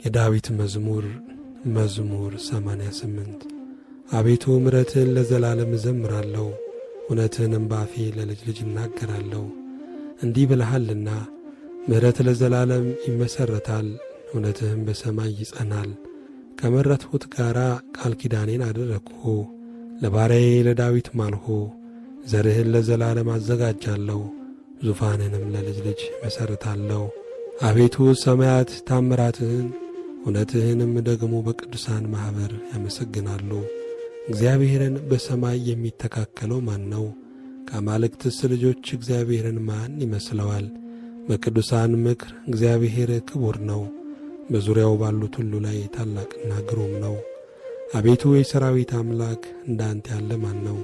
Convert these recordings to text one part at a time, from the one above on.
የዳዊት መዝሙር 88 አቤቱ ምሕረትህን ለዘላለም እዘምራለሁ፣ እውነትህንም በአፌ ለልጅ ልጅ እናገራለሁ። እንዲህ ብለሃልና ምሕረት ለዘላለም ይመሠረታል፣ እውነትህም በሰማይ ይጸናል። ከመረጥሁት ጋር ቃል ኪዳኔን አደረግሁ፣ ለባሪያዬ ለዳዊት ማልሁ። ዘርህን ለዘላለም አዘጋጃለሁ፣ ዙፋንንም ለልጅ ልጅ መሠረታለሁ። አቤቱ ሰማያት ታምራትህን እውነትህንም ደግሞ በቅዱሳን ማኅበር ያመሰግናሉ። እግዚአብሔርን በሰማይ የሚተካከለው ማን ነው? ከአማልክትስ ልጆች እግዚአብሔርን ማን ይመስለዋል? በቅዱሳን ምክር እግዚአብሔር ክቡር ነው፣ በዙሪያው ባሉት ሁሉ ላይ ታላቅና ግሩም ነው። አቤቱ የሠራዊት አምላክ እንዳንተ ያለ ማን ነው?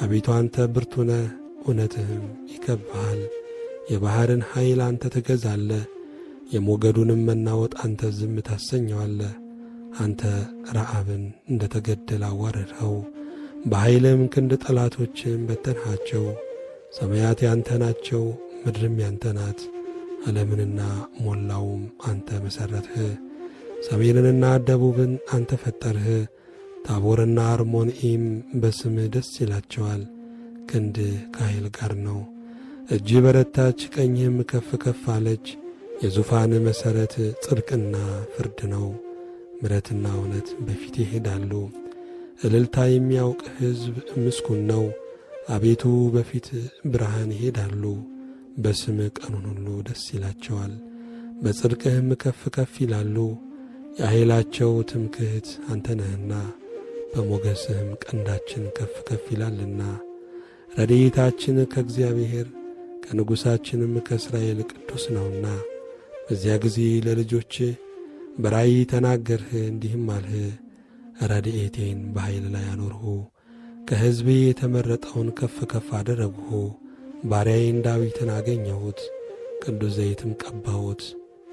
አቤቱ አንተ ብርቱ ነህ፣ እውነትህም ይከብብሃል። የባሕርን ኃይል አንተ ትገዛለህ፣ የሞገዱንም መናወጥ አንተ ዝም ታሰኘዋለህ። አንተ ረዓብን እንደ ተገደለ አዋረድኸው፣ በኃይልም ክንድ ጠላቶችን በተንሃቸው። ሰማያት ያንተ ናቸው፣ ምድርም ያንተ ናት፣ ዓለምንና ሞላውም አንተ መሠረትህ። ሰሜንንና ደቡብን አንተ ፈጠርህ። ታቦርና አርሞንዔም በስምህ ደስ ይላቸዋል። ክንድህ ከኃይል ጋር ነው፣ እጅህ በረታች፣ ቀኝህም ከፍ ከፍ አለች። የዙፋን መሠረት ጽድቅና ፍርድ ነው፣ ምሕረትና እውነት በፊት ይሄዳሉ። እልልታ የሚያውቅ ሕዝብ ምስጉን ነው። አቤቱ በፊት ብርሃን ይሄዳሉ፣ በስምህ ቀኑን ሁሉ ደስ ይላቸዋል። በጽድቅህም ከፍ ከፍ ይላሉ። የኃይላቸው ትምክህት አንተ ነህና፣ በሞገስህም ቀንዳችን ከፍ ከፍ ይላልና። ረድኤታችን ከእግዚአብሔር ከንጉሣችንም ከእስራኤል ቅዱስ ነውና። በዚያ ጊዜ ለልጆችህ በራእይ ተናገርህ፣ እንዲህም አልህ። ረድኤቴን በኃይል ላይ አኖርሁ፣ ከሕዝቤ የተመረጠውን ከፍ ከፍ አደረግሁ። ባሪያዬን ዳዊትን አገኘሁት፣ ቅዱስ ዘይትም ቀባሁት።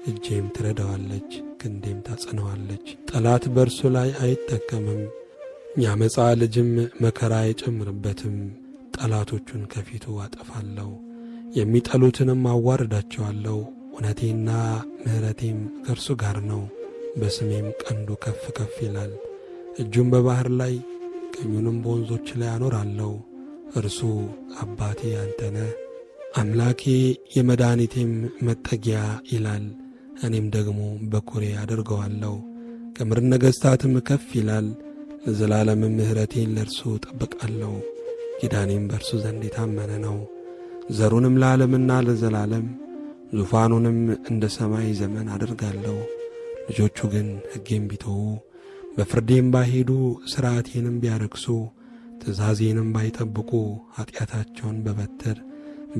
እጄም ትረዳዋለች፣ ክንዴም ታጸነዋለች። ጠላት በእርሱ ላይ አይጠቀምም፣ ያመፃ ልጅም መከራ አይጨምርበትም። ጠላቶቹን ከፊቱ አጠፋለሁ፣ የሚጠሉትንም አዋርዳቸዋለሁ። እውነቴና ምሕረቴም ከእርሱ ጋር ነው፣ በስሜም ቀንዱ ከፍ ከፍ ይላል። እጁም በባሕር ላይ ቀኙንም በወንዞች ላይ አኖራለሁ። እርሱ አባቴ አንተ ነህ፣ አምላኬ የመድኃኒቴም መጠጊያ ይላል። እኔም ደግሞ በኵሬ አደርገዋለሁ። ከምድር ነገሥታትም ከፍ ይላል። ለዘላለምም ምሕረቴን ለእርሱ እጠብቃለሁ። ኪዳኔም በእርሱ ዘንድ የታመነ ነው። ዘሩንም ለዓለምና ለዘላለም፣ ዙፋኑንም እንደ ሰማይ ዘመን አደርጋለሁ። ልጆቹ ግን ሕጌም ቢተዉ በፍርዴም ባይሄዱ ሥርዓቴንም ቢያረክሱ ትእዛዜንም ባይጠብቁ ኀጢአታቸውን በበትር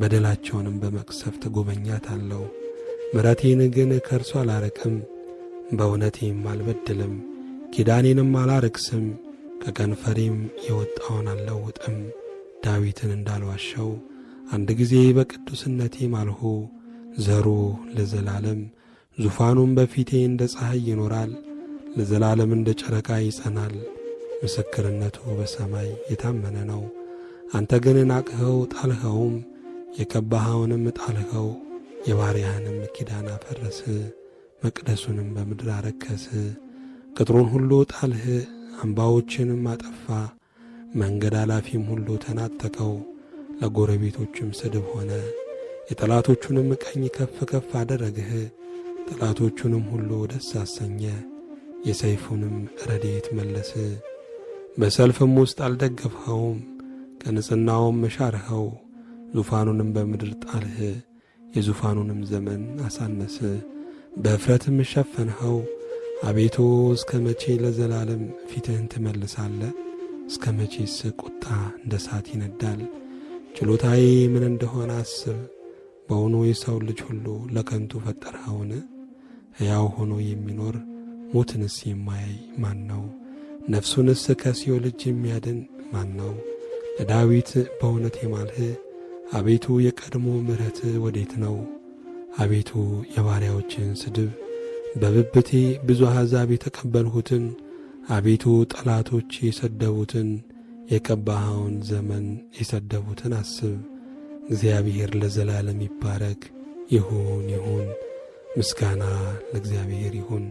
በደላቸውንም በመቅሰፍት ጐበኛታለሁ። ምሕረቴን ግን ከእርሱ አላርቅም፣ በእውነቴም አልበድልም። ኪዳኔንም አላረክስም፣ ከከንፈሬም የወጣውን አልለውጥም። ዳዊትን እንዳልዋሸው አንድ ጊዜ በቅዱስነቴ ማልሁ። ዘሩ ለዘላለም ዙፋኑም በፊቴ እንደ ፀሐይ ይኖራል፣ ለዘላለም እንደ ጨረቃ ይጸናል። ምስክርነቱ በሰማይ የታመነ ነው። አንተ ግን ናቅኸው ጣልኸውም፣ የቀባኸውንም ጣልኸው። የባሪያህንም ኪዳን አፈረስህ፣ መቅደሱንም በምድር አረከስህ። ቅጥሩን ሁሉ ጣልህ፣ አምባዎችንም አጠፋ። መንገድ አላፊም ሁሉ ተናጠቀው፣ ለጎረቤቶችም ስድብ ሆነ። የጠላቶቹንም ቀኝ ከፍ ከፍ አደረግህ፣ ጠላቶቹንም ሁሉ ደስ አሰኘ። የሰይፉንም ረድኤት መለስህ፣ በሰልፍም ውስጥ አልደገፍኸውም። ከንጽሕናውም ሻርኸው፣ ዙፋኑንም በምድር ጣልህ። የዙፋኑንም ዘመን አሳነስህ፣ በእፍረትም ሸፈንኸው። አቤቱ እስከ መቼ ለዘላለም ፊትህን ትመልሳለህ? እስከ መቼስ ቁጣ እንደ እሳት ይነዳል? ችሎታዬ ምን እንደሆነ አስብ። በውኑ የሰው ልጅ ሁሉ ለከንቱ ፈጠርኸውን? ሕያው ሆኖ የሚኖር ሞትንስ የማያይ ማን ነው? ነፍሱንስ ከሲኦል እጅ የሚያድን ማን ነው? ለዳዊት በእውነት የማልህ አቤቱ የቀድሞ ምሕረትህ ወዴት ነው? አቤቱ የባሪያዎችን ስድብ በብብቴ ብዙ አሕዛብ የተቀበልሁትን፣ አቤቱ ጠላቶች የሰደቡትን፣ የቀባኸውን ዘመን የሰደቡትን አስብ። እግዚአብሔር ለዘላለም ይባረክ። ይሁን ምስጋና ለእግዚአብሔር ይሁን።